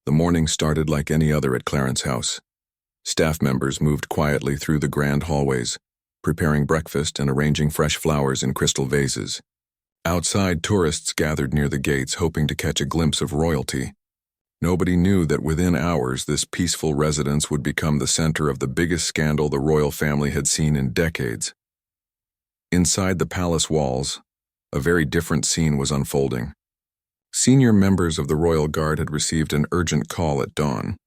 The morning started like any other at Clarence House. Staff members moved quietly through the grand hallways, preparing breakfast and arranging fresh flowers in crystal vases. Outside, tourists gathered near the gates hoping to catch a glimpse of royalty. Nobody knew that within hours this peaceful residence would become the center of the biggest scandal the royal family had seen in decades. Inside the palace walls, a very different scene was unfolding. Senior members of the royal guard had received an urgent call at dawn.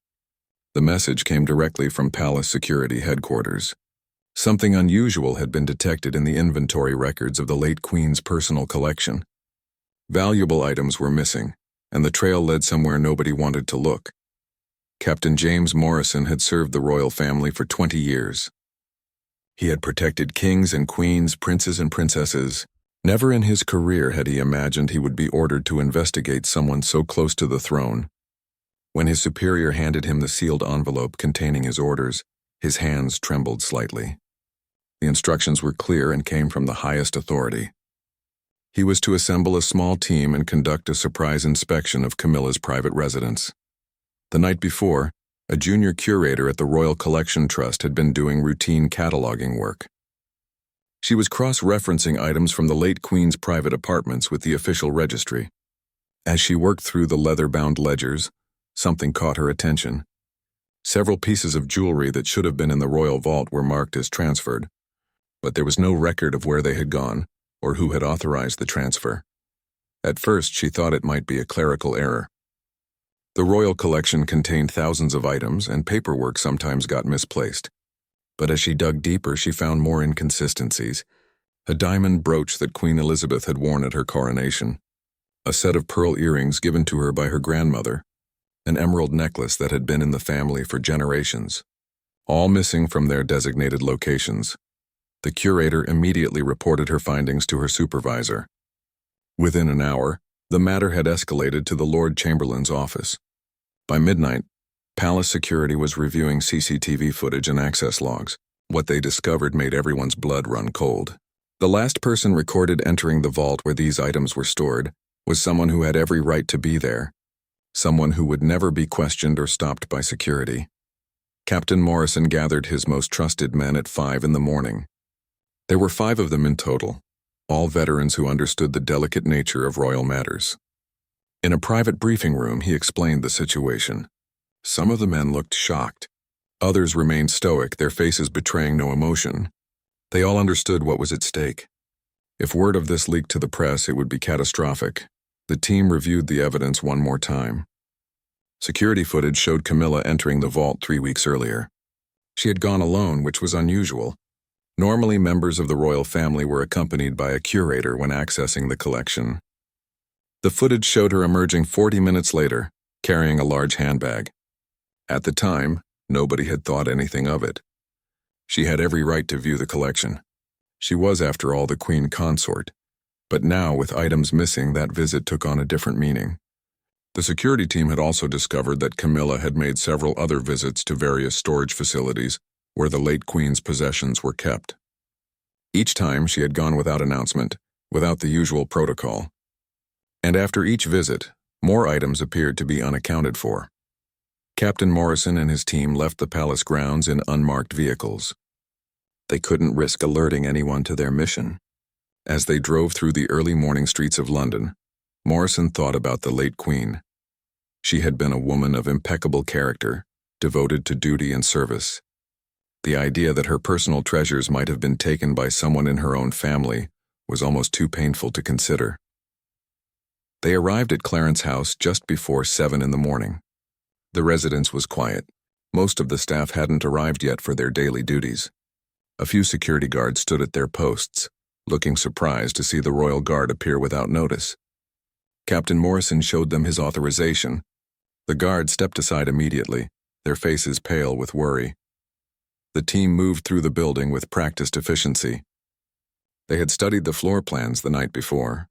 The message came directly from palace security headquarters. Something unusual had been detected in the inventory records of the late Queen's personal collection. Valuable items were missing, and the trail led somewhere nobody wanted to look. Captain James Morrison had served the royal family for 20 years. He had protected kings and queens, princes and princesses. Never in his career had he imagined he would be ordered to investigate someone so close to the throne. When his superior handed him the sealed envelope containing his orders, his hands trembled slightly. The instructions were clear and came from the highest authority. He was to assemble a small team and conduct a surprise inspection of Camilla's private residence. The night before, a junior curator at the Royal Collection Trust had been doing routine cataloging work. She was cross-referencing items from the late Queen's private apartments with the official registry. As she worked through the leather-bound ledgers, something caught her attention. Several pieces of jewelry that should have been in the royal vault were marked as transferred, but there was no record of where they had gone or who had authorized the transfer. At first, she thought it might be a clerical error. The royal collection contained thousands of items, and paperwork sometimes got misplaced. But as she dug deeper, she found more inconsistencies. A diamond brooch that Queen Elizabeth had worn at her coronation, a set of pearl earrings given to her by her grandmother, an emerald necklace that had been in the family for generations, all missing from their designated locations. The curator immediately reported her findings to her supervisor. Within an hour, the matter had escalated to the Lord Chamberlain's office. By midnight, Palace security was reviewing CCTV footage and access logs. What they discovered made everyone's blood run cold. The last person recorded entering the vault where these items were stored was someone who had every right to be there, someone who would never be questioned or stopped by security. Captain Morrison gathered his most trusted men at 5 in the morning. There were 5 of them in total, all veterans who understood the delicate nature of royal matters. In a private briefing room, he explained the situation. Some of the men looked shocked. Others remained stoic, their faces betraying no emotion. They all understood what was at stake. If word of this leaked to the press, it would be catastrophic. The team reviewed the evidence one more time. Security footage showed Camilla entering the vault 3 weeks earlier. She had gone alone, which was unusual. Normally, members of the royal family were accompanied by a curator when accessing the collection. The footage showed her emerging 40 minutes later, carrying a large handbag. At the time, nobody had thought anything of it. She had every right to view the collection. She was, after all, the queen consort. But now, with items missing, that visit took on a different meaning. The security team had also discovered that Camilla had made several other visits to various storage facilities where the late queen's possessions were kept. Each time, she had gone without announcement, without the usual protocol. And after each visit, more items appeared to be unaccounted for. Captain Morrison and his team left the palace grounds in unmarked vehicles. They couldn't risk alerting anyone to their mission. As they drove through the early morning streets of London, Morrison thought about the late Queen. She had been a woman of impeccable character, devoted to duty and service. The idea that her personal treasures might have been taken by someone in her own family was almost too painful to consider. They arrived at Clarence House just before 7 in the morning. The residence was quiet. Most of the staff hadn't arrived yet for their daily duties. A few security guards stood at their posts, looking surprised to see the royal guard appear without notice. Captain Morrison showed them his authorization. The guards stepped aside immediately, their faces pale with worry. The team moved through the building with practiced efficiency. They had studied the floor plans the night before.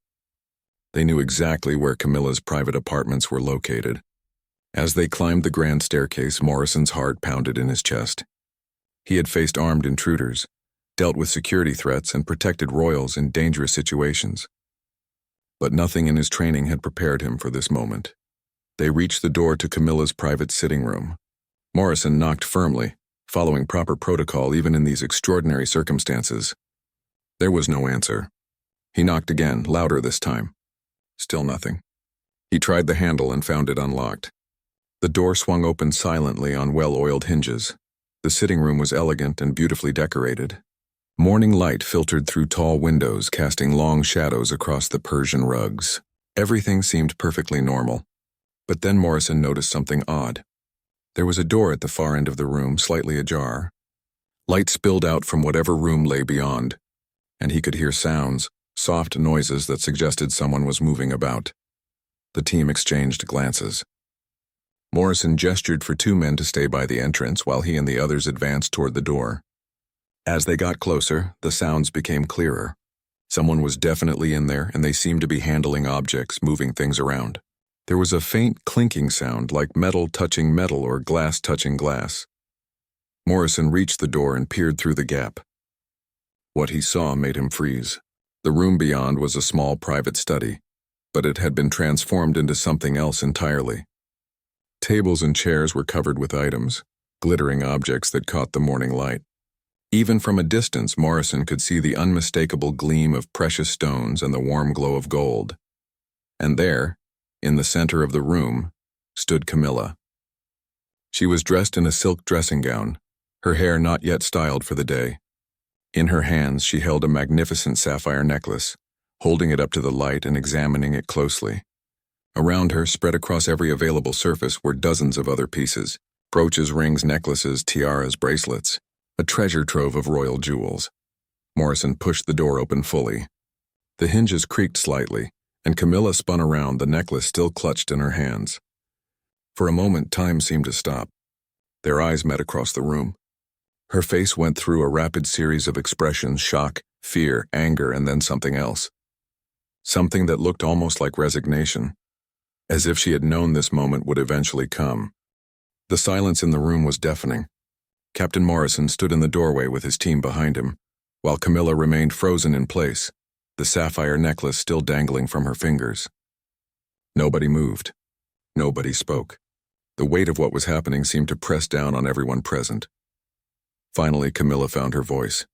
They knew exactly where Camilla's private apartments were located. As they climbed the grand staircase, Morrison's heart pounded in his chest. He had faced armed intruders, dealt with security threats, and protected royals in dangerous situations. But nothing in his training had prepared him for this moment. They reached the door to Camilla's private sitting room. Morrison knocked firmly, following proper protocol even in these extraordinary circumstances. There was no answer. He knocked again, louder this time. Still nothing. He tried the handle and found it unlocked. The door swung open silently on well-oiled hinges. The sitting room was elegant and beautifully decorated. Morning light filtered through tall windows, casting long shadows across the Persian rugs. Everything seemed perfectly normal. But then Morrison noticed something odd. There was a door at the far end of the room, slightly ajar. Light spilled out from whatever room lay beyond, and he could hear sounds, soft noises that suggested someone was moving about. The team exchanged glances. Morrison gestured for two men to stay by the entrance while he and the others advanced toward the door. As they got closer, the sounds became clearer. Someone was definitely in there, and they seemed to be handling objects, moving things around. There was a faint clinking sound, like metal touching metal or glass touching glass. Morrison reached the door and peered through the gap. What he saw made him freeze. The room beyond was a small private study, but it had been transformed into something else entirely. Tables and chairs were covered with items, glittering objects that caught the morning light. Even from a distance, Morrison could see the unmistakable gleam of precious stones and the warm glow of gold. And there, in the center of the room, stood Camilla. She was dressed in a silk dressing gown, her hair not yet styled for the day. In her hands, she held a magnificent sapphire necklace, holding it up to the light and examining it closely. Around her, spread across every available surface, were dozens of other pieces: brooches, rings, necklaces, tiaras, bracelets, a treasure trove of royal jewels. Morrison pushed the door open fully. The hinges creaked slightly, and Camilla spun around, the necklace still clutched in her hands. For a moment, time seemed to stop. Their eyes met across the room. Her face went through a rapid series of expressions: shock, fear, anger, and then something else. Something that looked almost like resignation, as if she had known this moment would eventually come. The silence in the room was deafening. Captain Morrison stood in the doorway with his team behind him, while Camilla remained frozen in place, the sapphire necklace still dangling from her fingers. Nobody moved. Nobody spoke. The weight of what was happening seemed to press down on everyone present. Finally, Camilla found her voice.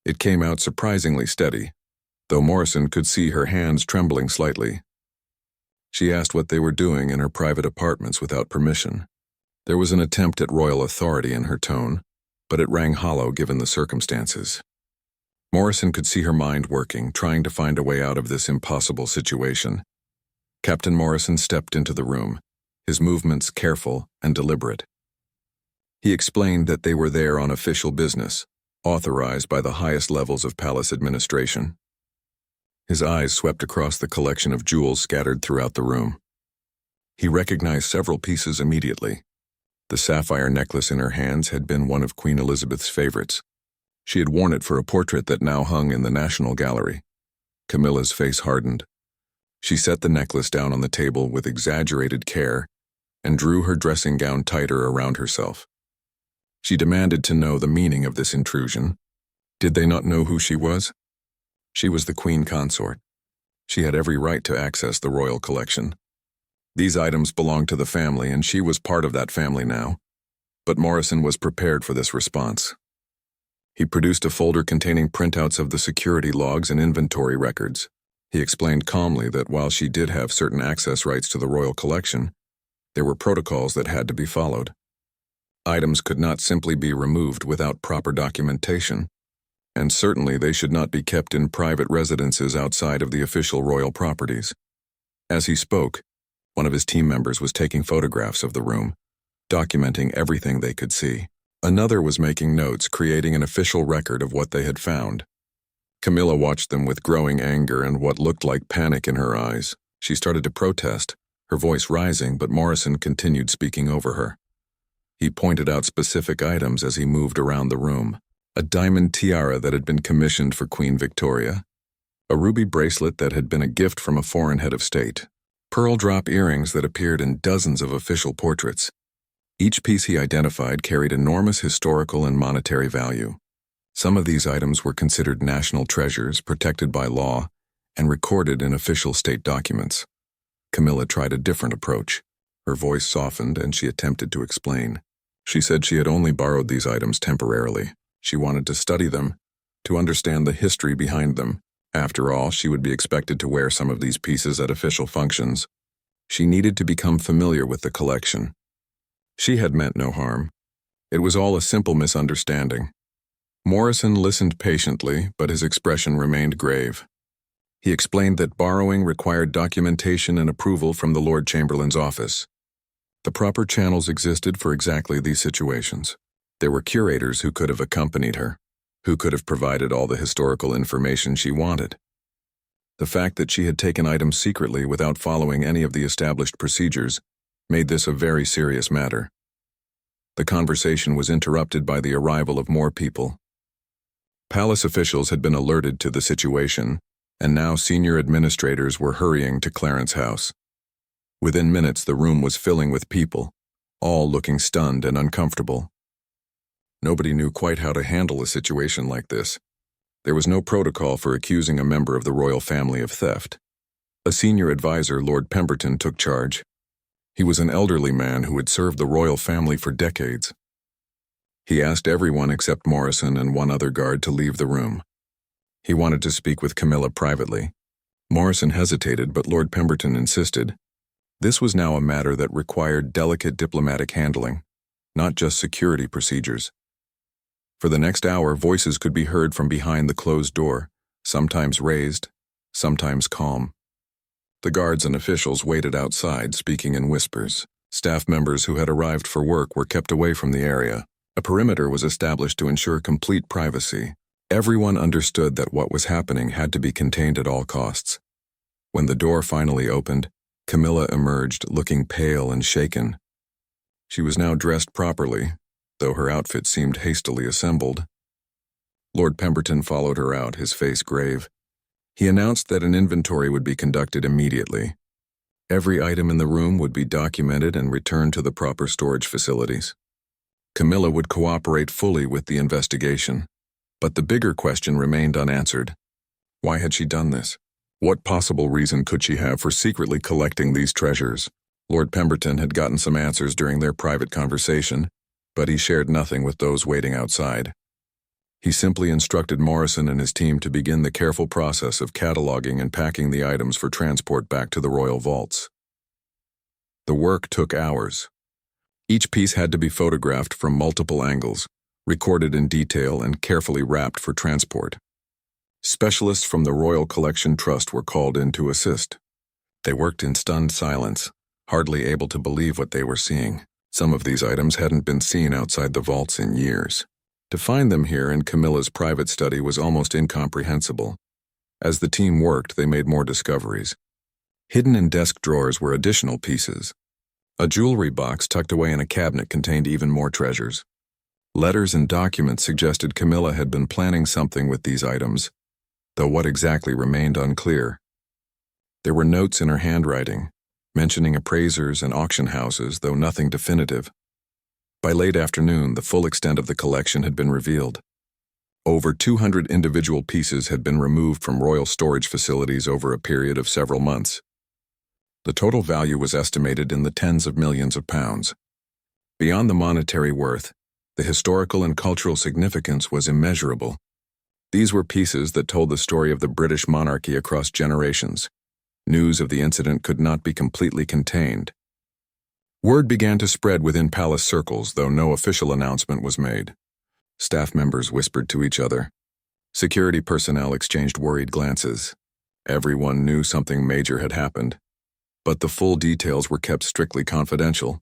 It came out surprisingly steady, though Morrison could see her hands trembling slightly. She asked what they were doing in her private apartments without permission. There was an attempt at royal authority in her tone, but it rang hollow given the circumstances. Morrison could see her mind working, trying to find a way out of this impossible situation. Captain Morrison stepped into the room, his movements careful and deliberate. He explained that they were there on official business, authorized by the highest levels of palace administration. His eyes swept across the collection of jewels scattered throughout the room. He recognized several pieces immediately. The sapphire necklace in her hands had been one of Queen Elizabeth's favorites. She had worn it for a portrait that now hung in the National Gallery. Camilla's face hardened. She set the necklace down on the table with exaggerated care and drew her dressing gown tighter around herself. She demanded to know the meaning of this intrusion. Did they not know who she was? She was the queen consort. She had every right to access the royal collection. These items belonged to the family, and she was part of that family now. But Morrison was prepared for this response. He produced a folder containing printouts of the security logs and inventory records. He explained calmly that while she did have certain access rights to the royal collection, there were protocols that had to be followed. Items could not simply be removed without proper documentation, and certainly they should not be kept in private residences outside of the official royal properties. As he spoke, one of his team members was taking photographs of the room, documenting everything they could see. Another was making notes, creating an official record of what they had found. Camilla watched them with growing anger and what looked like panic in her eyes. She started to protest, her voice rising, but Morrison continued speaking over her. He pointed out specific items as he moved around the room. A diamond tiara that had been commissioned for Queen Victoria, a ruby bracelet that had been a gift from a foreign head of state, pearl drop earrings that appeared in dozens of official portraits. Each piece he identified carried enormous historical and monetary value. Some of these items were considered national treasures protected by law and recorded in official state documents. Camilla tried a different approach. Her voice softened and she attempted to explain. She said she had only borrowed these items temporarily. She wanted to study them, to understand the history behind them. After all, she would be expected to wear some of these pieces at official functions. She needed to become familiar with the collection. She had meant no harm. It was all a simple misunderstanding. Morrison listened patiently, but his expression remained grave. He explained that borrowing required documentation and approval from the Lord Chamberlain's office. The proper channels existed for exactly these situations. There were curators who could have accompanied her, who could have provided all the historical information she wanted. The fact that she had taken items secretly without following any of the established procedures made this a very serious matter. The conversation was interrupted by the arrival of more people. Palace officials had been alerted to the situation, and now senior administrators were hurrying to Clarence House. Within minutes, the room was filling with people, all looking stunned and uncomfortable. Nobody knew quite how to handle a situation like this. There was no protocol for accusing a member of the royal family of theft. A senior advisor, Lord Pemberton, took charge. He was an elderly man who had served the royal family for decades. He asked everyone except Morrison and one other guard to leave the room. He wanted to speak with Camilla privately. Morrison hesitated, but Lord Pemberton insisted. This was now a matter that required delicate diplomatic handling, not just security procedures. For the next hour, voices could be heard from behind the closed door, sometimes raised, sometimes calm. The guards and officials waited outside, speaking in whispers. Staff members who had arrived for work were kept away from the area. A perimeter was established to ensure complete privacy. Everyone understood that what was happening had to be contained at all costs. When the door finally opened, Camilla emerged, looking pale and shaken. She was now dressed properly, though her outfit seemed hastily assembled. Lord Pemberton followed her out, his face grave. He announced that an inventory would be conducted immediately. Every item in the room would be documented and returned to the proper storage facilities. Camilla would cooperate fully with the investigation. But the bigger question remained unanswered. Why had she done this? What possible reason could she have for secretly collecting these treasures? Lord Pemberton had gotten some answers during their private conversation, but he shared nothing with those waiting outside. He simply instructed Morrison and his team to begin the careful process of cataloging and packing the items for transport back to the royal vaults. The work took hours. Each piece had to be photographed from multiple angles, recorded in detail and carefully wrapped for transport. Specialists from the Royal Collection Trust were called in to assist. They worked in stunned silence, hardly able to believe what they were seeing. Some of these items hadn't been seen outside the vaults in years. To find them here in Camilla's private study was almost incomprehensible. As the team worked, they made more discoveries. Hidden in desk drawers were additional pieces. A jewelry box tucked away in a cabinet contained even more treasures. Letters and documents suggested Camilla had been planning something with these items, though what exactly remained unclear. There were notes in her handwriting, mentioning appraisers and auction houses, though nothing definitive. By late afternoon, the full extent of the collection had been revealed. Over 200 individual pieces had been removed from royal storage facilities over a period of several months. The total value was estimated in the tens of millions of pounds. Beyond the monetary worth, the historical and cultural significance was immeasurable. These were pieces that told the story of the British monarchy across generations. News of the incident could not be completely contained. Word began to spread within palace circles, though no official announcement was made. Staff members whispered to each other. Security personnel exchanged worried glances. Everyone knew something major had happened, but the full details were kept strictly confidential.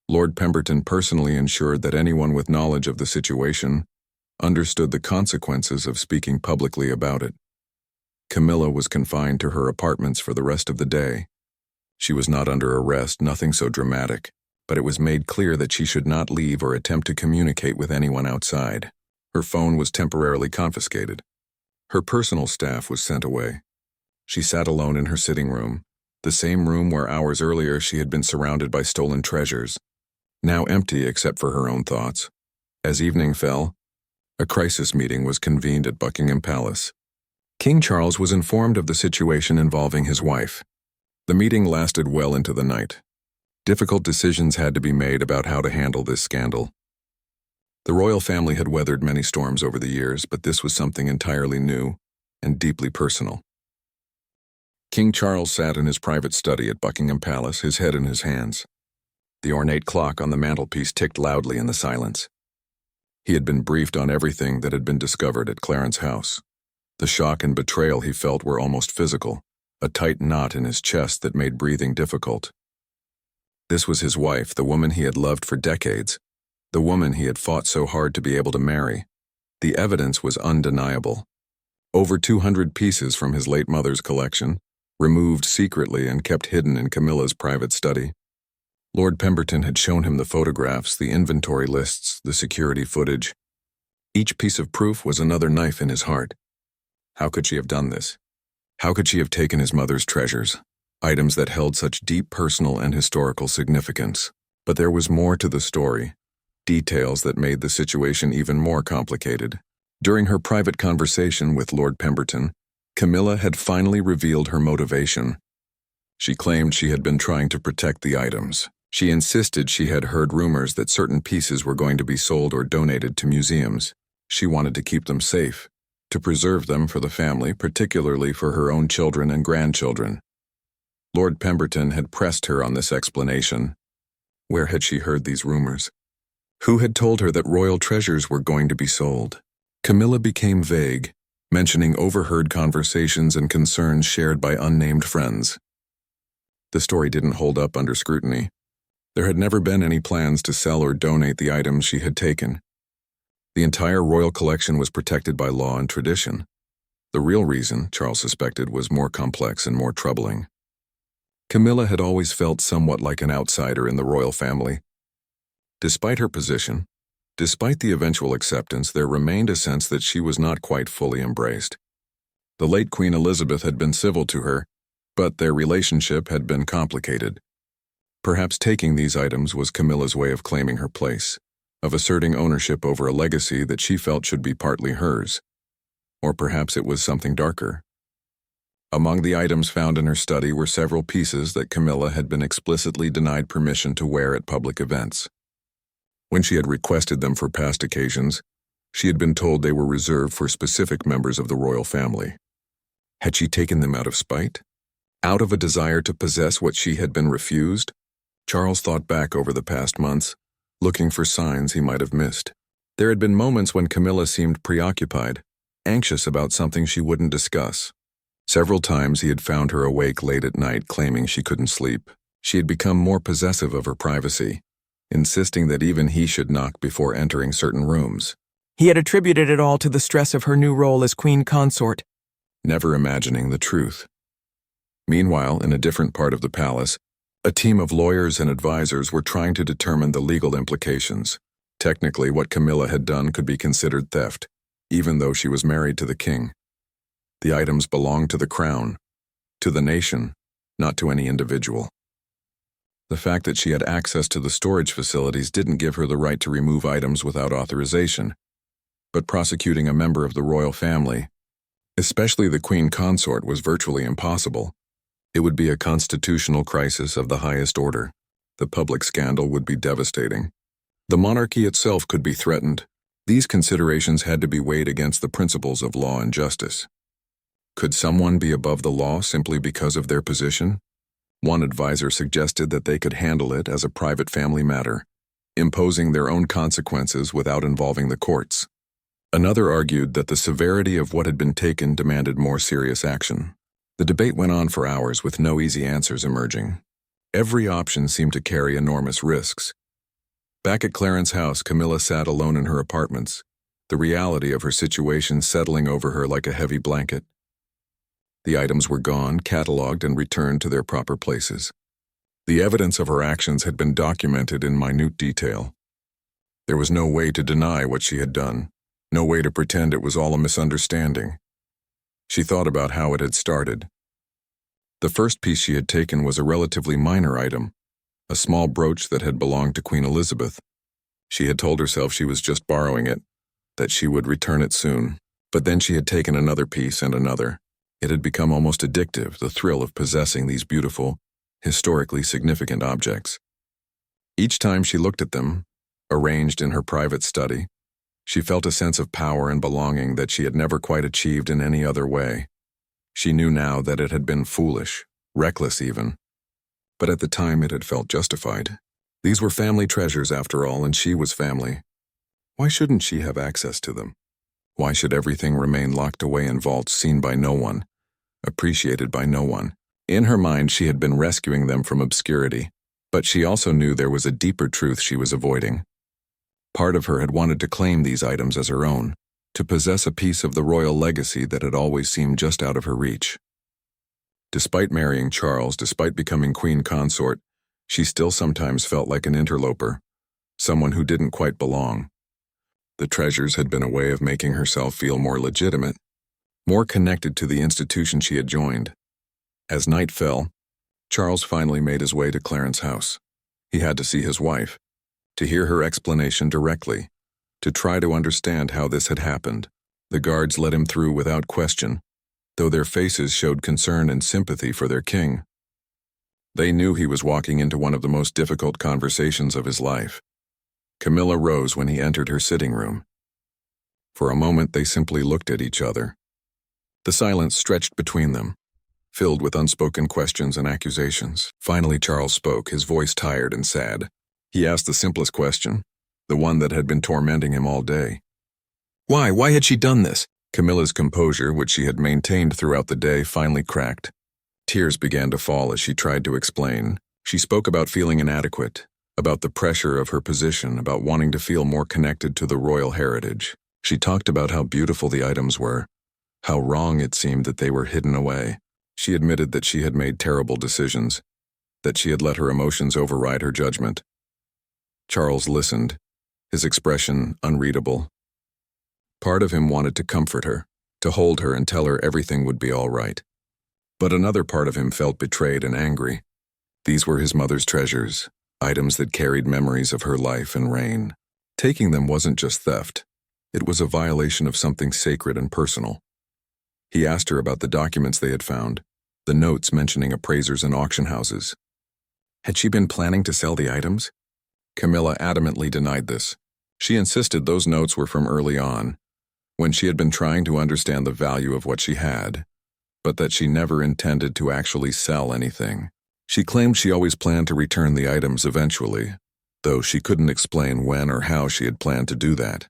Lord Pemberton personally ensured that anyone with knowledge of the situation understood the consequences of speaking publicly about it. Camilla was confined to her apartments for the rest of the day. She was not under arrest, nothing so dramatic, but it was made clear that she should not leave or attempt to communicate with anyone outside. Her phone was temporarily confiscated. Her personal staff was sent away. She sat alone in her sitting room, the same room where hours earlier she had been surrounded by stolen treasures, now empty except for her own thoughts. As evening fell, a crisis meeting was convened at Buckingham Palace. King Charles was informed of the situation involving his wife. The meeting lasted well into the night. Difficult decisions had to be made about how to handle this scandal. The royal family had weathered many storms over the years, but this was something entirely new and deeply personal. King Charles sat in his private study at Buckingham Palace, his head in his hands. The ornate clock on the mantelpiece ticked loudly in the silence. He had been briefed on everything that had been discovered at Clarence House. The shock and betrayal he felt were almost physical, a tight knot in his chest that made breathing difficult. This was his wife, the woman he had loved for decades, the woman he had fought so hard to be able to marry. The evidence was undeniable. Over 200 pieces from his late mother's collection, removed secretly and kept hidden in Camilla's private study. Lord Pemberton had shown him the photographs, the inventory lists, the security footage. Each piece of proof was another knife in his heart. How could she have done this? How could she have taken his mother's treasures, items that held such deep personal and historical significance? But there was more to the story, details that made the situation even more complicated. During her private conversation with Lord Pemberton, Camilla had finally revealed her motivation. She claimed she had been trying to protect the items. She insisted she had heard rumors that certain pieces were going to be sold or donated to museums. She wanted to keep them safe, to preserve them for the family, particularly for her own children and grandchildren. Lord Pemberton had pressed her on this explanation. Where had she heard these rumors? Who had told her that royal treasures were going to be sold? Camilla became vague, mentioning overheard conversations and concerns shared by unnamed friends. The story didn't hold up under scrutiny. There had never been any plans to sell or donate the items she had taken. The entire royal collection was protected by law and tradition. The real reason, Charles suspected, was more complex and more troubling. Camilla had always felt somewhat like an outsider in the royal family. Despite her position, despite the eventual acceptance, there remained a sense that she was not quite fully embraced. The late Queen Elizabeth had been civil to her, but their relationship had been complicated. Perhaps taking these items was Camilla's way of claiming her place, of asserting ownership over a legacy that she felt should be partly hers. Or perhaps it was something darker. Among the items found in her study were several pieces that Camilla had been explicitly denied permission to wear at public events. When she had requested them for past occasions, she had been told they were reserved for specific members of the royal family. Had she taken them out of spite? Out of a desire to possess what she had been refused? Charles thought back over the past months, looking for signs he might have missed. There had been moments when Camilla seemed preoccupied, anxious about something she wouldn't discuss. Several times he had found her awake late at night claiming she couldn't sleep. She had become more possessive of her privacy, insisting that even he should knock before entering certain rooms. He had attributed it all to the stress of her new role as queen consort, never imagining the truth. Meanwhile, in a different part of the palace, a team of lawyers and advisors were trying to determine the legal implications. Technically, what Camilla had done could be considered theft, even though she was married to the king. The items belonged to the crown, to the nation, not to any individual. The fact that she had access to the storage facilities didn't give her the right to remove items without authorization, but prosecuting a member of the royal family, especially the queen consort, was virtually impossible. It would be a constitutional crisis of the highest order. The public scandal would be devastating. The monarchy itself could be threatened. These considerations had to be weighed against the principles of law and justice. Could someone be above the law simply because of their position? One advisor suggested that they could handle it as a private family matter, imposing their own consequences without involving the courts. Another argued that the severity of what had been taken demanded more serious action. The debate went on for hours with no easy answers emerging. Every option seemed to carry enormous risks. Back at Clarence House, Camilla sat alone in her apartments, the reality of her situation settling over her like a heavy blanket. The items were gone, catalogued, and returned to their proper places. The evidence of her actions had been documented in minute detail. There was no way to deny what she had done, no way to pretend it was all a misunderstanding. She thought about how it had started. The first piece she had taken was a relatively minor item, a small brooch that had belonged to Queen Elizabeth. She had told herself she was just borrowing it, that she would return it soon. But then she had taken another piece and another. It had become almost addictive, the thrill of possessing these beautiful, historically significant objects. Each time she looked at them, arranged in her private study, she felt a sense of power and belonging that she had never quite achieved in any other way. She knew now that it had been foolish, reckless even, but at the time it had felt justified. These were family treasures after all, and she was family. Why shouldn't she have access to them? Why should everything remain locked away in vaults seen by no one, appreciated by no one? In her mind, she had been rescuing them from obscurity, but she also knew there was a deeper truth she was avoiding. Part of her had wanted to claim these items as her own, to possess a piece of the royal legacy that had always seemed just out of her reach. Despite marrying Charles, despite becoming queen consort, she still sometimes felt like an interloper, someone who didn't quite belong. The treasures had been a way of making herself feel more legitimate, more connected to the institution she had joined. As night fell, Charles finally made his way to Clarence House. He had to see his wife, to hear her explanation directly, to try to understand how this had happened. The guards let him through without question, though their faces showed concern and sympathy for their king. They knew he was walking into one of the most difficult conversations of his life. Camilla rose when he entered her sitting room. For a moment, they simply looked at each other. The silence stretched between them, filled with unspoken questions and accusations. Finally, Charles spoke, his voice tired and sad. He asked the simplest question, the one that had been tormenting him all day. Why? Why had she done this? Camilla's composure, which she had maintained throughout the day, finally cracked. Tears began to fall as she tried to explain. She spoke about feeling inadequate, about the pressure of her position, about wanting to feel more connected to the royal heritage. She talked about how beautiful the items were, how wrong it seemed that they were hidden away. She admitted that she had made terrible decisions, that she had let her emotions override her judgment. Charles listened, his expression unreadable. Part of him wanted to comfort her, to hold her and tell her everything would be all right. But another part of him felt betrayed and angry. These were his mother's treasures, items that carried memories of her life and reign. Taking them wasn't just theft. It was a violation of something sacred and personal. He asked her about the documents they had found, the notes mentioning appraisers and auction houses. Had she been planning to sell the items? Camilla adamantly denied this. She insisted those notes were from early on, when she had been trying to understand the value of what she had, but that she never intended to actually sell anything. She claimed she always planned to return the items eventually, though she couldn't explain when or how she had planned to do that.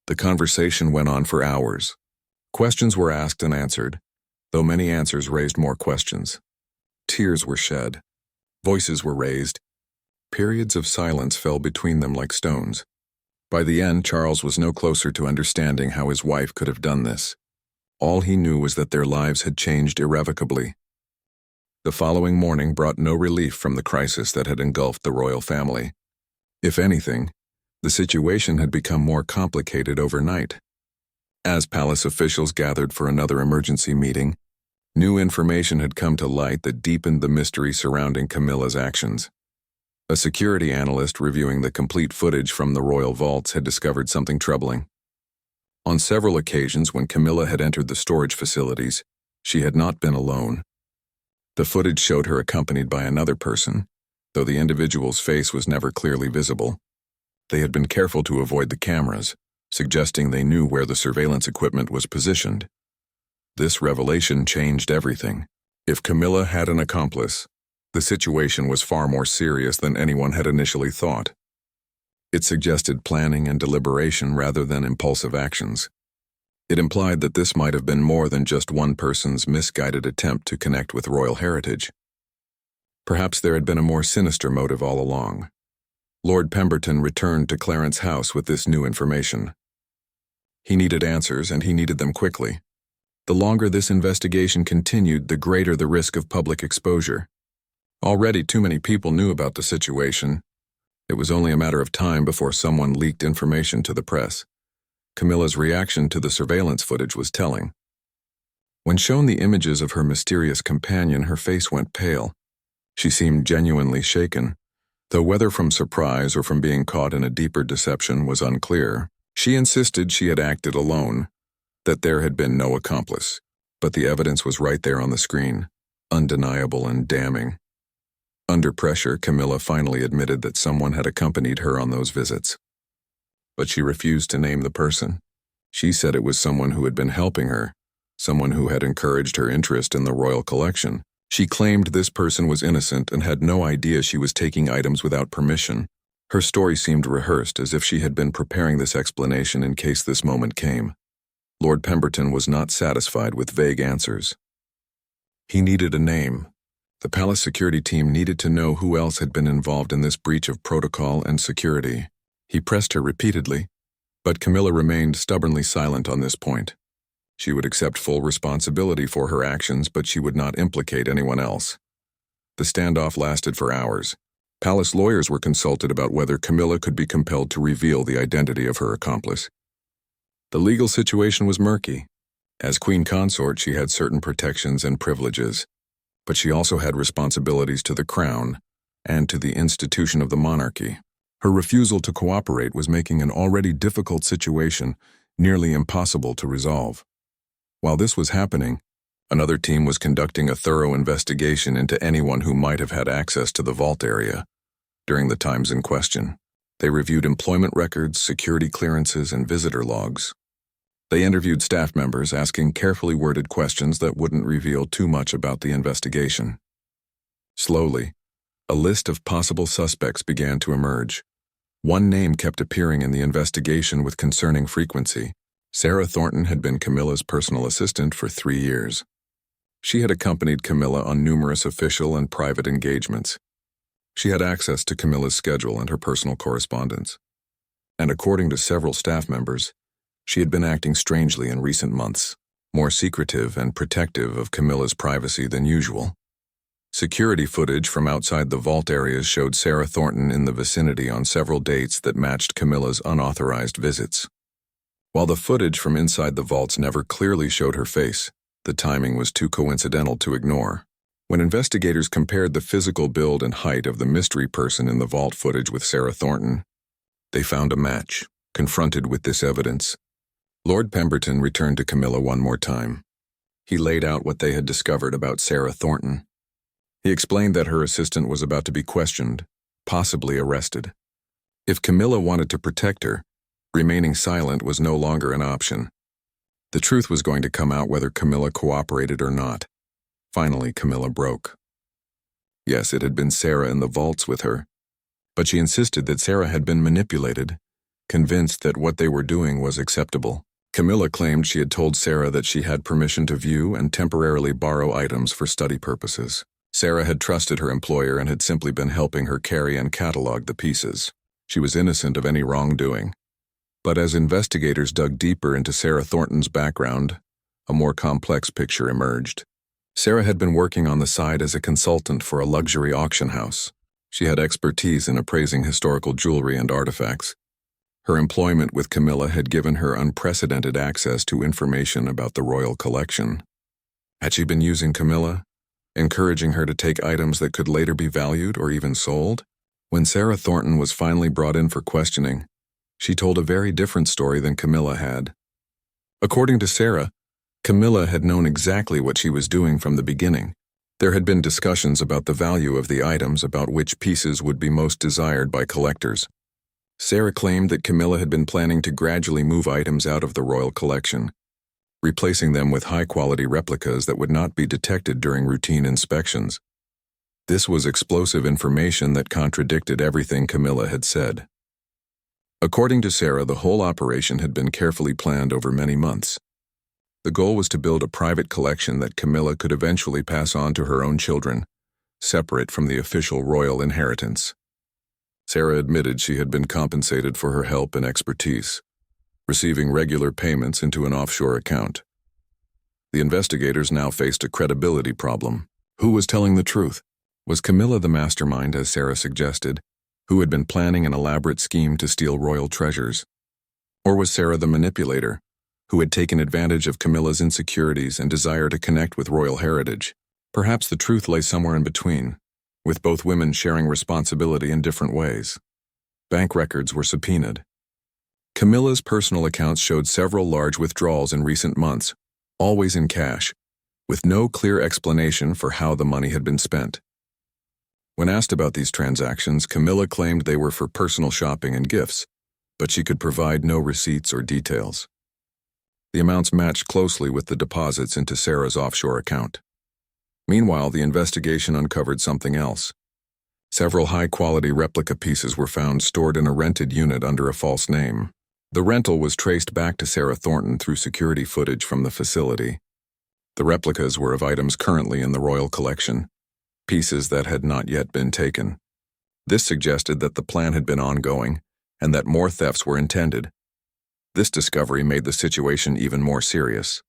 The conversation went on for hours. Questions were asked and answered, though many answers raised more questions. Tears were shed. Voices were raised. Periods of silence fell between them like stones. By the end, Charles was no closer to understanding how his wife could have done this. All he knew was that their lives had changed irrevocably. The following morning brought no relief from the crisis that had engulfed the royal family. If anything, the situation had become more complicated overnight. As palace officials gathered for another emergency meeting, new information had come to light that deepened the mystery surrounding Camilla's actions. A security analyst reviewing the complete footage from the royal vaults had discovered something troubling. On several occasions when Camilla had entered the storage facilities, she had not been alone. The footage showed her accompanied by another person, though the individual's face was never clearly visible. They had been careful to avoid the cameras, suggesting they knew where the surveillance equipment was positioned. This revelation changed everything. If Camilla had an accomplice, the situation was far more serious than anyone had initially thought. It suggested planning and deliberation rather than impulsive actions. It implied that this might have been more than just one person's misguided attempt to connect with royal heritage. Perhaps there had been a more sinister motive all along. Lord Pemberton returned to Clarence House with this new information. He needed answers, and he needed them quickly. The longer this investigation continued, the greater the risk of public exposure. Already too many people knew about the situation. It was only a matter of time before someone leaked information to the press. Camilla's reaction to the surveillance footage was telling. When shown the images of her mysterious companion, her face went pale. She seemed genuinely shaken, though whether from surprise or from being caught in a deeper deception was unclear. She insisted she had acted alone, that there had been no accomplice. But the evidence was right there on the screen, undeniable and damning. Under pressure, Camilla finally admitted that someone had accompanied her on those visits. But she refused to name the person. She said it was someone who had been helping her, someone who had encouraged her interest in the royal collection. She claimed this person was innocent and had no idea she was taking items without permission. Her story seemed rehearsed, as if she had been preparing this explanation in case this moment came. Lord Pemberton was not satisfied with vague answers. He needed a name. The palace security team needed to know who else had been involved in this breach of protocol and security. He pressed her repeatedly, but Camilla remained stubbornly silent on this point. She would accept full responsibility for her actions, but she would not implicate anyone else. The standoff lasted for hours. Palace lawyers were consulted about whether Camilla could be compelled to reveal the identity of her accomplice. The legal situation was murky. As queen consort, she had certain protections and privileges, but she also had responsibilities to the crown and to the institution of the monarchy. Her refusal to cooperate was making an already difficult situation nearly impossible to resolve. While this was happening, another team was conducting a thorough investigation into anyone who might have had access to the vault area during the times in question. They reviewed employment records, security clearances, and visitor logs. They interviewed staff members, asking carefully worded questions that wouldn't reveal too much about the investigation. Slowly, a list of possible suspects began to emerge. One name kept appearing in the investigation with concerning frequency. Sarah Thornton had been Camilla's personal assistant for 3 years. She had accompanied Camilla on numerous official and private engagements. She had access to Camilla's schedule and her personal correspondence. And according to several staff members, she had been acting strangely in recent months, more secretive and protective of Camilla's privacy than usual. Security footage from outside the vault areas showed Sarah Thornton in the vicinity on several dates that matched Camilla's unauthorized visits. While the footage from inside the vaults never clearly showed her face, the timing was too coincidental to ignore. When investigators compared the physical build and height of the mystery person in the vault footage with Sarah Thornton, they found a match. Confronted with this evidence, Lord Pemberton returned to Camilla one more time. He laid out what they had discovered about Sarah Thornton. He explained that her assistant was about to be questioned, possibly arrested. If Camilla wanted to protect her, remaining silent was no longer an option. The truth was going to come out whether Camilla cooperated or not. Finally, Camilla broke. Yes, it had been Sarah in the vaults with her, but she insisted that Sarah had been manipulated, convinced that what they were doing was acceptable. Camilla claimed she had told Sarah that she had permission to view and temporarily borrow items for study purposes. Sarah had trusted her employer and had simply been helping her carry and catalog the pieces. She was innocent of any wrongdoing. But as investigators dug deeper into Sarah Thornton's background, a more complex picture emerged. Sarah had been working on the side as a consultant for a luxury auction house. She had expertise in appraising historical jewelry and artifacts. Her employment with Camilla had given her unprecedented access to information about the royal collection. Had she been using Camilla, encouraging her to take items that could later be valued or even sold? When Sarah Thornton was finally brought in for questioning, she told a very different story than Camilla had. According to Sarah, Camilla had known exactly what she was doing from the beginning. There had been discussions about the value of the items, about which pieces would be most desired by collectors. Sarah claimed that Camilla had been planning to gradually move items out of the royal collection, replacing them with high-quality replicas that would not be detected during routine inspections. This was explosive information that contradicted everything Camilla had said. According to Sarah, the whole operation had been carefully planned over many months. The goal was to build a private collection that Camilla could eventually pass on to her own children, separate from the official royal inheritance. Sarah admitted she had been compensated for her help and expertise, receiving regular payments into an offshore account. The investigators now faced a credibility problem. Who was telling the truth? Was Camilla the mastermind, as Sarah suggested, who had been planning an elaborate scheme to steal royal treasures? Or was Sarah the manipulator, who had taken advantage of Camilla's insecurities and desire to connect with royal heritage? Perhaps the truth lay somewhere in between, with both women sharing responsibility in different ways. Bank records were subpoenaed. Camilla's personal accounts showed several large withdrawals in recent months, always in cash, with no clear explanation for how the money had been spent. When asked about these transactions, Camilla claimed they were for personal shopping and gifts, but she could provide no receipts or details. The amounts matched closely with the deposits into Sarah's offshore account. Meanwhile, the investigation uncovered something else. Several high-quality replica pieces were found stored in a rented unit under a false name. The rental was traced back to Sarah Thornton through security footage from the facility. The replicas were of items currently in the royal collection, pieces that had not yet been taken. This suggested that the plan had been ongoing and that more thefts were intended. This discovery made the situation even more serious.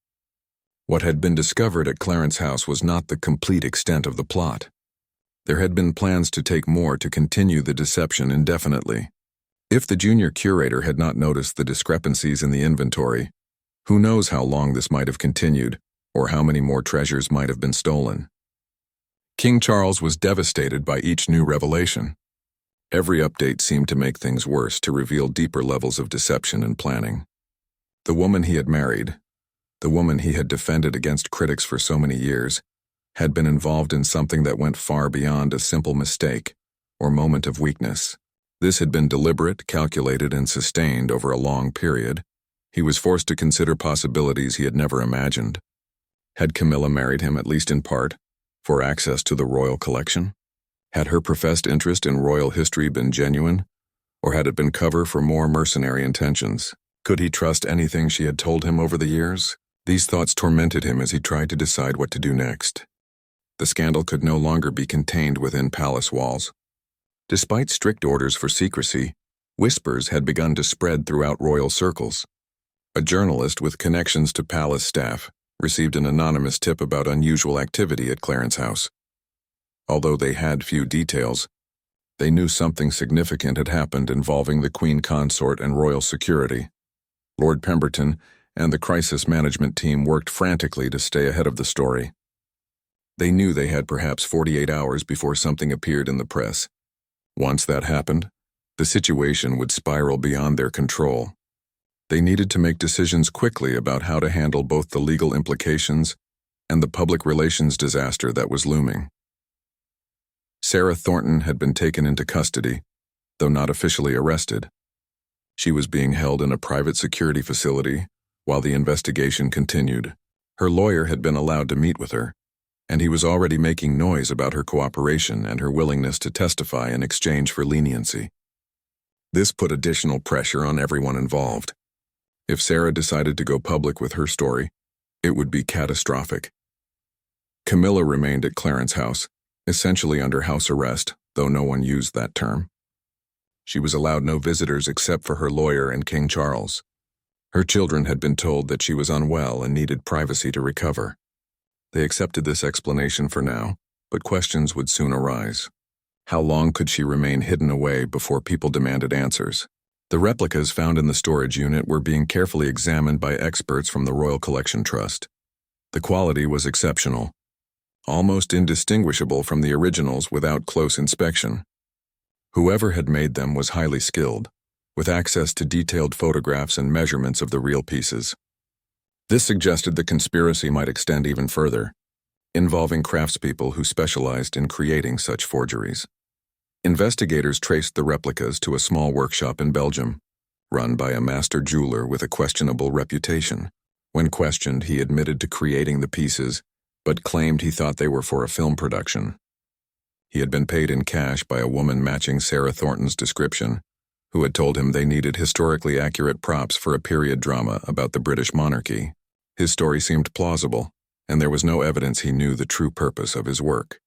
What had been discovered at Clarence House was not the complete extent of the plot. There had been plans to take more to continue the deception indefinitely. If the junior curator had not noticed the discrepancies in the inventory, who knows how long this might have continued, or how many more treasures might have been stolen. King Charles was devastated by each new revelation. Every update seemed to make things worse, to reveal deeper levels of deception and planning. The woman he had married, the woman he had defended against critics for so many years, had been involved in something that went far beyond a simple mistake or moment of weakness. This had been deliberate, calculated, and sustained over a long period. He was forced to consider possibilities he had never imagined. Had Camilla married him, at least in part, for access to the royal collection? Had her professed interest in royal history been genuine, or had it been cover for more mercenary intentions? Could he trust anything she had told him over the years? These thoughts tormented him as he tried to decide what to do next. The scandal could no longer be contained within palace walls. Despite strict orders for secrecy, whispers had begun to spread throughout royal circles. A journalist with connections to palace staff received an anonymous tip about unusual activity at Clarence House. Although they had few details, they knew something significant had happened involving the Queen Consort and royal security. Lord Pemberton and the crisis management team worked frantically to stay ahead of the story. They knew they had perhaps 48 hours before something appeared in the press. Once that happened, the situation would spiral beyond their control. They needed to make decisions quickly about how to handle both the legal implications and the public relations disaster that was looming. Sarah Thornton had been taken into custody, though not officially arrested. She was being held in a private security facility while the investigation continued. Her lawyer had been allowed to meet with her, and he was already making noise about her cooperation and her willingness to testify in exchange for leniency. This put additional pressure on everyone involved. If Sarah decided to go public with her story, it would be catastrophic. Camilla remained at Clarence House, essentially under house arrest, though no one used that term. She was allowed no visitors except for her lawyer and King Charles. Her children had been told that she was unwell and needed privacy to recover. They accepted this explanation for now, but questions would soon arise. How long could she remain hidden away before people demanded answers? The replicas found in the storage unit were being carefully examined by experts from the Royal Collection Trust. The quality was exceptional, almost indistinguishable from the originals without close inspection. Whoever had made them was highly skilled, with access to detailed photographs and measurements of the real pieces. This suggested the conspiracy might extend even further, involving craftspeople who specialized in creating such forgeries. Investigators traced the replicas to a small workshop in Belgium, run by a master jeweler with a questionable reputation. When questioned, he admitted to creating the pieces, but claimed he thought they were for a film production. He had been paid in cash by a woman matching Sarah Thornton's description, who had told him they needed historically accurate props for a period drama about the British monarchy. His story seemed plausible, and there was no evidence he knew the true purpose of his work.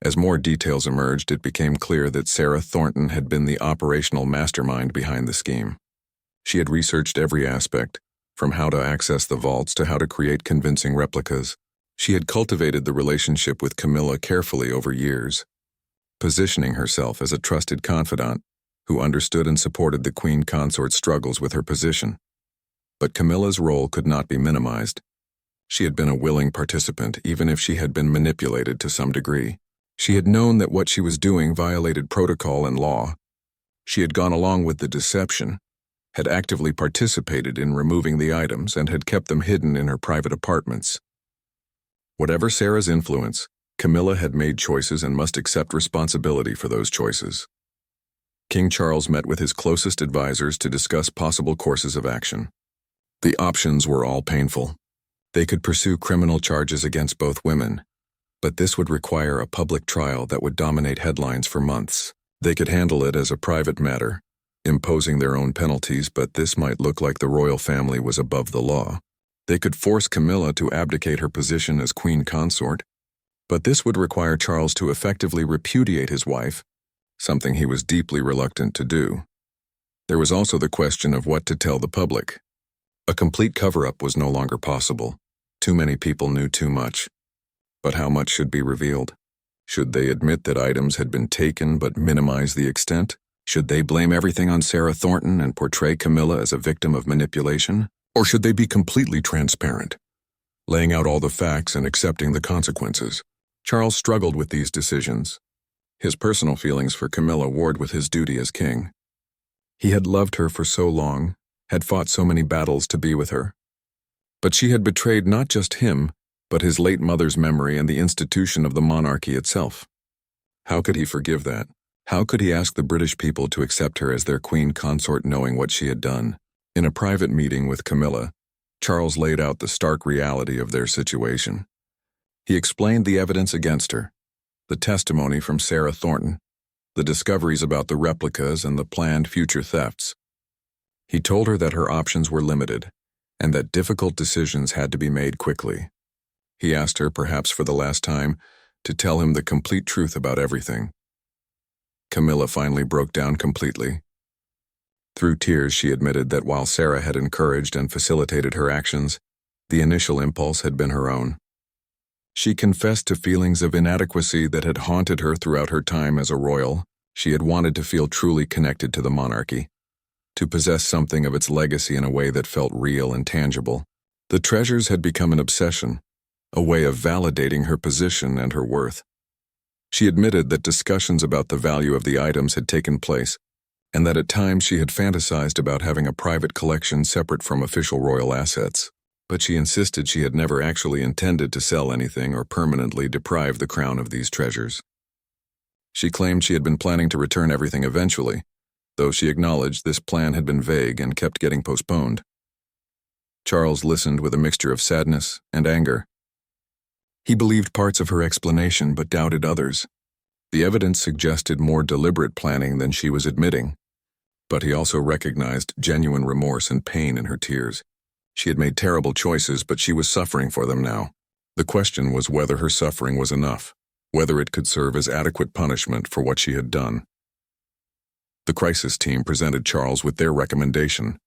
As more details emerged, it became clear that Sarah Thornton had been the operational mastermind behind the scheme. She had researched every aspect, from how to access the vaults to how to create convincing replicas. She had cultivated the relationship with Camilla carefully over years, positioning herself as a trusted confidant who understood and supported the Queen Consort's struggles with her position. But Camilla's role could not be minimized. She had been a willing participant, even if she had been manipulated to some degree. She had known that what she was doing violated protocol and law. She had gone along with the deception, had actively participated in removing the items, and had kept them hidden in her private apartments. Whatever Sarah's influence, Camilla had made choices and must accept responsibility for those choices. King Charles met with his closest advisors to discuss possible courses of action. The options were all painful. They could pursue criminal charges against both women, but this would require a public trial that would dominate headlines for months. They could handle it as a private matter, imposing their own penalties, but this might look like the royal family was above the law. They could force Camilla to abdicate her position as queen consort, but this would require Charles to effectively repudiate his wife, something he was deeply reluctant to do. There was also the question of what to tell the public. A complete cover-up was no longer possible. Too many people knew too much. But how much should be revealed? Should they admit that items had been taken but minimize the extent? Should they blame everything on Sarah Thornton and portray Camilla as a victim of manipulation? Or should they be completely transparent, laying out all the facts and accepting the consequences? Charles struggled with these decisions. His personal feelings for Camilla warred with his duty as king. He had loved her for so long, had fought so many battles to be with her. But she had betrayed not just him, but his late mother's memory and the institution of the monarchy itself. How could he forgive that? How could he ask the British people to accept her as their queen consort knowing what she had done? In a private meeting with Camilla, Charles laid out the stark reality of their situation. He explained the evidence against her, the testimony from Sarah Thornton, the discoveries about the replicas and the planned future thefts. He told her that her options were limited, and that difficult decisions had to be made quickly. He asked her, perhaps for the last time, to tell him the complete truth about everything. Camilla finally broke down completely. Through tears, she admitted that while Sarah had encouraged and facilitated her actions, the initial impulse had been her own. She confessed to feelings of inadequacy that had haunted her throughout her time as a royal. She had wanted to feel truly connected to the monarchy, to possess something of its legacy in a way that felt real and tangible. The treasures had become an obsession, a way of validating her position and her worth. She admitted that discussions about the value of the items had taken place, and that at times she had fantasized about having a private collection separate from official royal assets. But she insisted she had never actually intended to sell anything or permanently deprive the crown of these treasures. She claimed she had been planning to return everything eventually, though she acknowledged this plan had been vague and kept getting postponed. Charles listened with a mixture of sadness and anger. He believed parts of her explanation but doubted others. The evidence suggested more deliberate planning than she was admitting, but he also recognized genuine remorse and pain in her tears. She had made terrible choices, but she was suffering for them now. The question was whether her suffering was enough, whether it could serve as adequate punishment for what she had done. The crisis team presented Charles with their recommendation.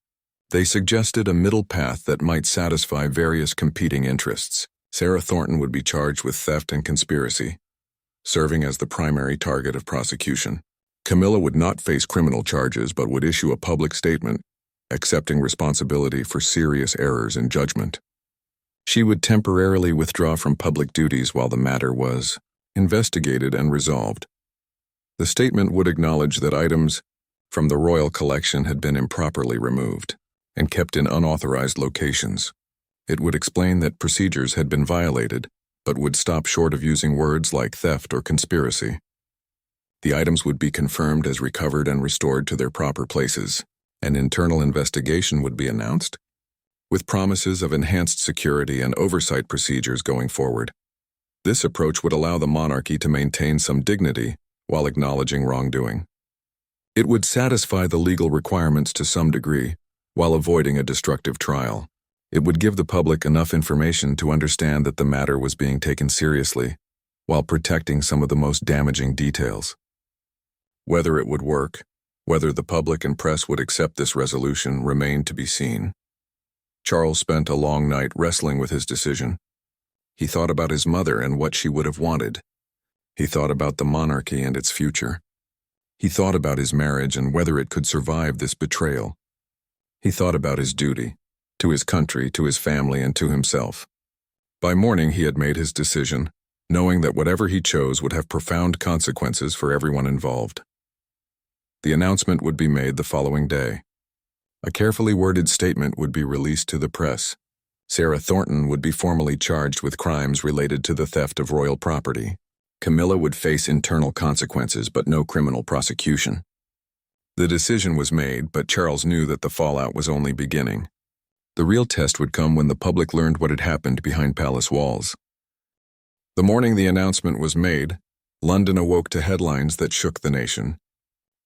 They suggested a middle path that might satisfy various competing interests. Sarah Thornton would be charged with theft and conspiracy, serving as the primary target of prosecution. Camilla would not face criminal charges but would issue a public statement, accepting responsibility for serious errors in judgment. She would temporarily withdraw from public duties while the matter was investigated and resolved. The statement would acknowledge that items from the royal collection had been improperly removed and kept in unauthorized locations. It would explain that procedures had been violated, but would stop short of using words like theft or conspiracy. The items would be confirmed as recovered and restored to their proper places. An internal investigation would be announced, with promises of enhanced security and oversight procedures going forward. This approach would allow the monarchy to maintain some dignity while acknowledging wrongdoing. It would satisfy the legal requirements to some degree, while avoiding a destructive trial. It would give the public enough information to understand that the matter was being taken seriously, while protecting some of the most damaging details. Whether it would work, whether the public and press would accept this resolution, remained to be seen. Charles spent a long night wrestling with his decision. He thought about his mother and what she would have wanted. He thought about the monarchy and its future. He thought about his marriage and whether it could survive this betrayal. He thought about his duty, to his country, to his family, and to himself. By morning he had made his decision, knowing that whatever he chose would have profound consequences for everyone involved. The announcement would be made the following day. A carefully worded statement would be released to the press, Sarah Thornton would be formally charged with crimes related to the theft of royal property. Camilla would face internal consequences but no criminal prosecution. The decision was made, but Charles knew that the fallout was only beginning. The real test would come when the public learned what had happened behind palace walls. The morning the announcement was made, London awoke to headlines that shook the nation.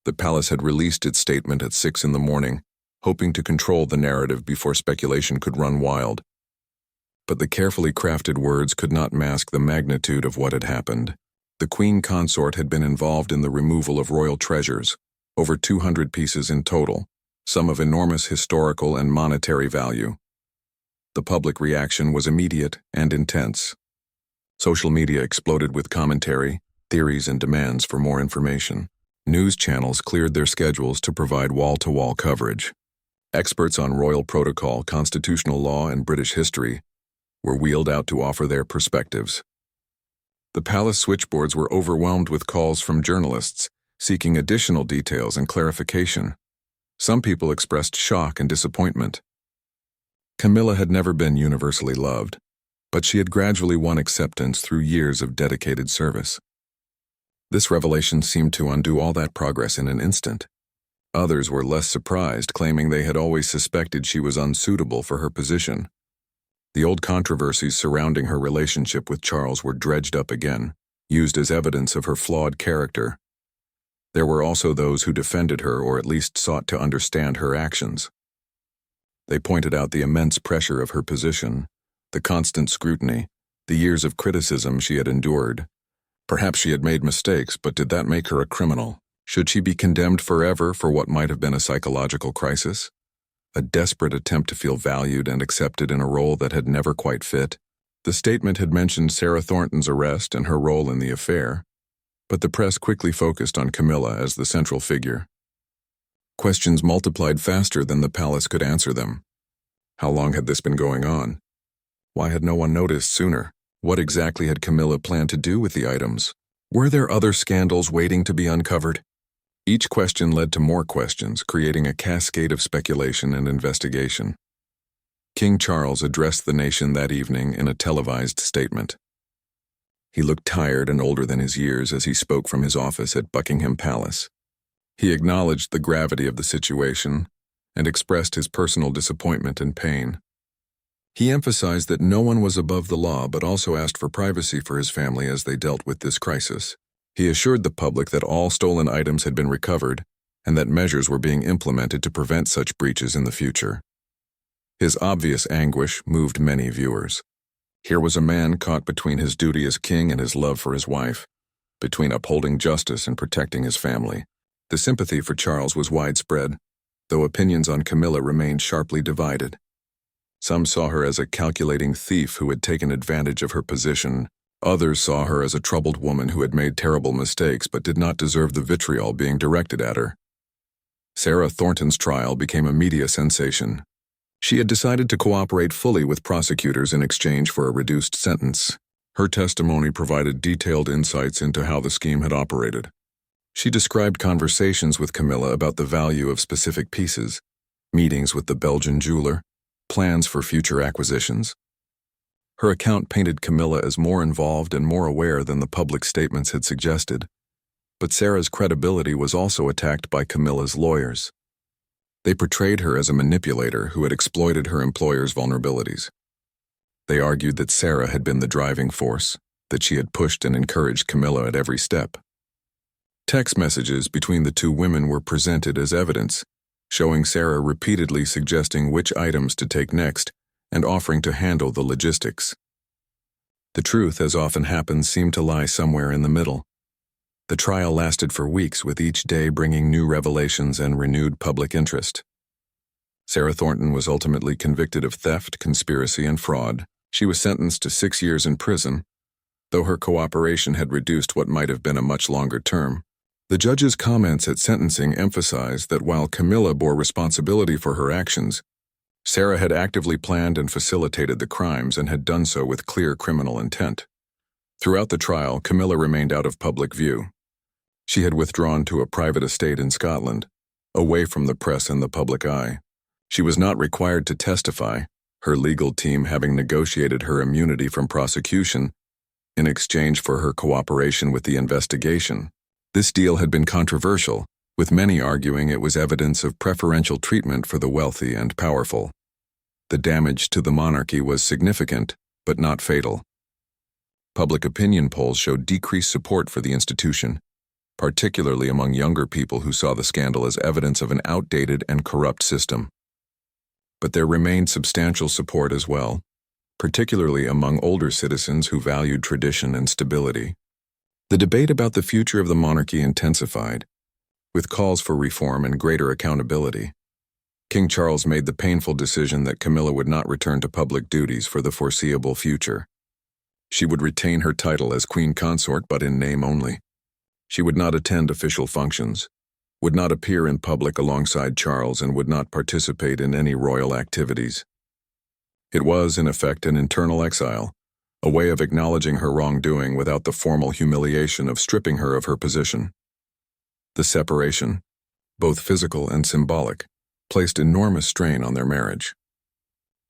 The palace had released its statement at 6 in the morning, hoping to control the narrative before speculation could run wild. But the carefully crafted words could not mask the magnitude of what had happened. The Queen Consort had been involved in the removal of royal treasures, over 200 pieces in total, some of enormous historical and monetary value. The public reaction was immediate and intense. Social media exploded with commentary, theories, and demands for more information. News channels cleared their schedules to provide wall-to-wall coverage. Experts on royal protocol, constitutional law, and British history were wheeled out to offer their perspectives. The palace switchboards were overwhelmed with calls from journalists seeking additional details and clarification. Some people expressed shock and disappointment. Camilla had never been universally loved, but she had gradually won acceptance through years of dedicated service. This revelation seemed to undo all that progress in an instant. Others were less surprised, claiming they had always suspected she was unsuitable for her position. The old controversies surrounding her relationship with Charles were dredged up again, used as evidence of her flawed character. There were also those who defended her or at least sought to understand her actions. They pointed out the immense pressure of her position, the constant scrutiny, the years of criticism she had endured. Perhaps she had made mistakes, but did that make her a criminal? Should she be condemned forever for what might have been a psychological crisis? A desperate attempt to feel valued and accepted in a role that had never quite fit? The statement had mentioned Sarah Thornton's arrest and her role in the affair, but the press quickly focused on Camilla as the central figure. Questions multiplied faster than the palace could answer them. How long had this been going on? Why had no one noticed sooner? What exactly had Camilla planned to do with the items? Were there other scandals waiting to be uncovered? Each question led to more questions, creating a cascade of speculation and investigation. King Charles addressed the nation that evening in a televised statement. He looked tired and older than his years as he spoke from his office at Buckingham Palace. He acknowledged the gravity of the situation and expressed his personal disappointment and pain. He emphasized that no one was above the law, but also asked for privacy for his family as they dealt with this crisis. He assured the public that all stolen items had been recovered and that measures were being implemented to prevent such breaches in the future. His obvious anguish moved many viewers. Here was a man caught between his duty as king and his love for his wife, between upholding justice and protecting his family. The sympathy for Charles was widespread, though opinions on Camilla remained sharply divided. Some saw her as a calculating thief who had taken advantage of her position. Others saw her as a troubled woman who had made terrible mistakes but did not deserve the vitriol being directed at her. Sarah Thornton's trial became a media sensation. She had decided to cooperate fully with prosecutors in exchange for a reduced sentence. Her testimony provided detailed insights into how the scheme had operated. She described conversations with Camilla about the value of specific pieces, meetings with the Belgian jeweler, plans for future acquisitions. Her account painted Camilla as more involved and more aware than the public statements had suggested. But Sarah's credibility was also attacked by Camilla's lawyers. They portrayed her as a manipulator who had exploited her employer's vulnerabilities. They argued that Sarah had been the driving force, that she had pushed and encouraged Camilla at every step. Text messages between the two women were presented as evidence, showing Sarah repeatedly suggesting which items to take next and offering to handle the logistics. The truth, as often happens, seemed to lie somewhere in the middle. The trial lasted for weeks, with each day bringing new revelations and renewed public interest. Sarah Thornton was ultimately convicted of theft, conspiracy, and fraud. She was sentenced to 6 years in prison, though her cooperation had reduced what might have been a much longer term. The judge's comments at sentencing emphasized that while Camilla bore responsibility for her actions, Sarah had actively planned and facilitated the crimes and had done so with clear criminal intent. Throughout the trial, Camilla remained out of public view. She had withdrawn to a private estate in Scotland, away from the press and the public eye. She was not required to testify. her legal team having negotiated her immunity from prosecution in exchange for her cooperation with the investigation. This deal had been controversial, with many arguing it was evidence of preferential treatment for the wealthy and powerful. The damage to the monarchy was significant, but not fatal. Public opinion polls showed decreased support for the institution, particularly among younger people who saw the scandal as evidence of an outdated and corrupt system. But there remained substantial support as well, particularly among older citizens who valued tradition and stability. The debate about the future of the monarchy intensified, with calls for reform and greater accountability. King Charles made the painful decision that Camilla would not return to public duties for the foreseeable future. She would retain her title as Queen Consort, but in name only. She would not attend official functions, would not appear in public alongside Charles, and would not participate in any royal activities. It was, in effect, an internal exile, a way of acknowledging her wrongdoing without the formal humiliation of stripping her of her position. The separation, both physical and symbolic, placed enormous strain on their marriage.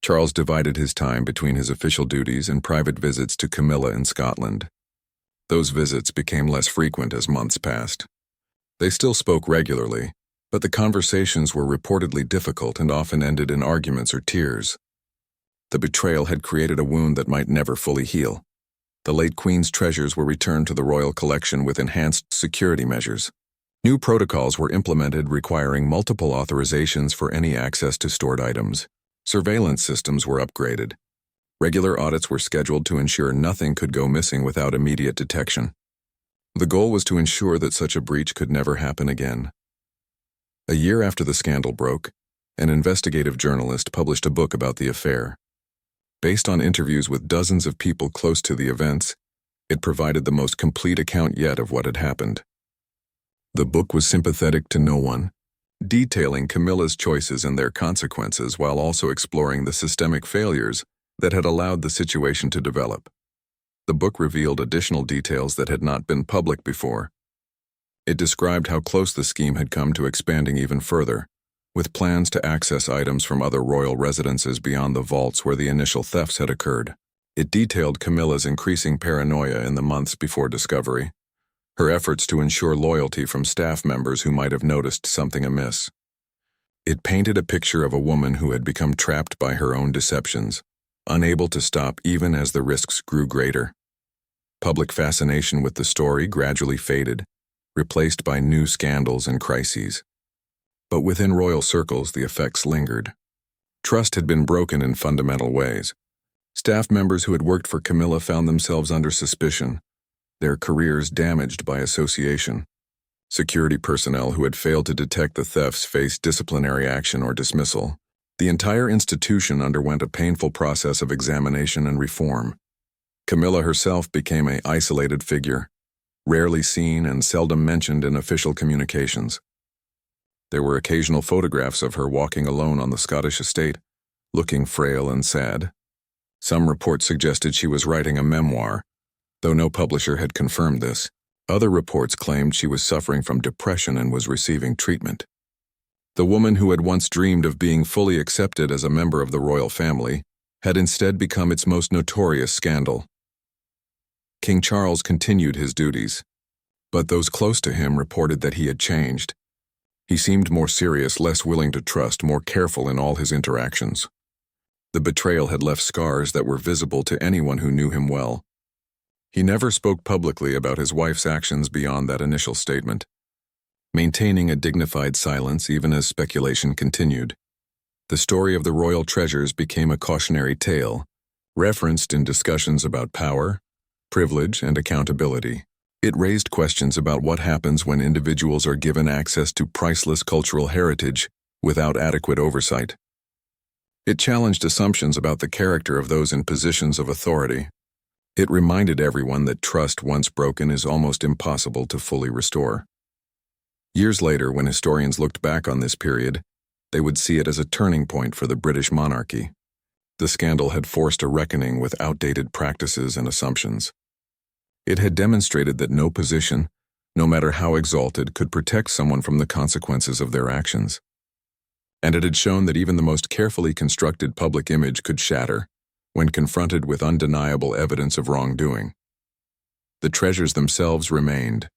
Charles divided his time between his official duties and private visits to Camilla in Scotland. Those visits became less frequent as months passed. They still spoke regularly, but the conversations were reportedly difficult and often ended in arguments or tears. The betrayal had created a wound that might never fully heal. The late Queen's treasures were returned to the royal collection with enhanced security measures. New protocols were implemented requiring multiple authorizations for any access to stored items. Surveillance systems were upgraded. Regular audits were scheduled to ensure nothing could go missing without immediate detection. The goal was to ensure that such a breach could never happen again. A year after the scandal broke, an investigative journalist published a book about the affair. Based on interviews with dozens of people close to the events, it provided the most complete account yet of what had happened. The book was sympathetic to no one, detailing Camilla's choices and their consequences while also exploring the systemic failures that had allowed the situation to develop. The book revealed additional details that had not been public before. It described how close the scheme had come to expanding even further, with plans to access items from other royal residences beyond the vaults where the initial thefts had occurred. It detailed Camilla's increasing paranoia in the months before discovery, her efforts to ensure loyalty from staff members who might have noticed something amiss. It painted a picture of a woman who had become trapped by her own deceptions, unable to stop even as the risks grew greater. Public fascination with the story gradually faded, replaced by new scandals and crises. But within royal circles, the effects lingered. Trust had been broken in fundamental ways. Staff members who had worked for Camilla found themselves under suspicion, their careers damaged by association. Security personnel who had failed to detect the thefts faced disciplinary action or dismissal. The entire institution underwent a painful process of examination and reform. Camilla herself became an isolated figure, rarely seen and seldom mentioned in official communications. There were occasional photographs of her walking alone on the Scottish estate, looking frail and sad. Some reports suggested she was writing a memoir, though no publisher had confirmed this. Other reports claimed she was suffering from depression and was receiving treatment. The woman who had once dreamed of being fully accepted as a member of the royal family had instead become its most notorious scandal. King Charles continued his duties, but those close to him reported that he had changed. He seemed more serious, less willing to trust, more careful in all his interactions. The betrayal had left scars that were visible to anyone who knew him well. He never spoke publicly about his wife's actions beyond that initial statement, maintaining a dignified silence even as speculation continued. The story of the royal treasures became a cautionary tale, referenced in discussions about power, privilege, and accountability. It raised questions about what happens when individuals are given access to priceless cultural heritage without adequate oversight. It challenged assumptions about the character of those in positions of authority. It reminded everyone that trust once broken is almost impossible to fully restore. Years later, when historians looked back on this period, they would see it as a turning point for the British monarchy. The scandal had forced a reckoning with outdated practices and assumptions. It had demonstrated that no position, no matter how exalted, could protect someone from the consequences of their actions. and it had shown that even the most carefully constructed public image could shatter when confronted with undeniable evidence of wrongdoing. The treasures themselves remained,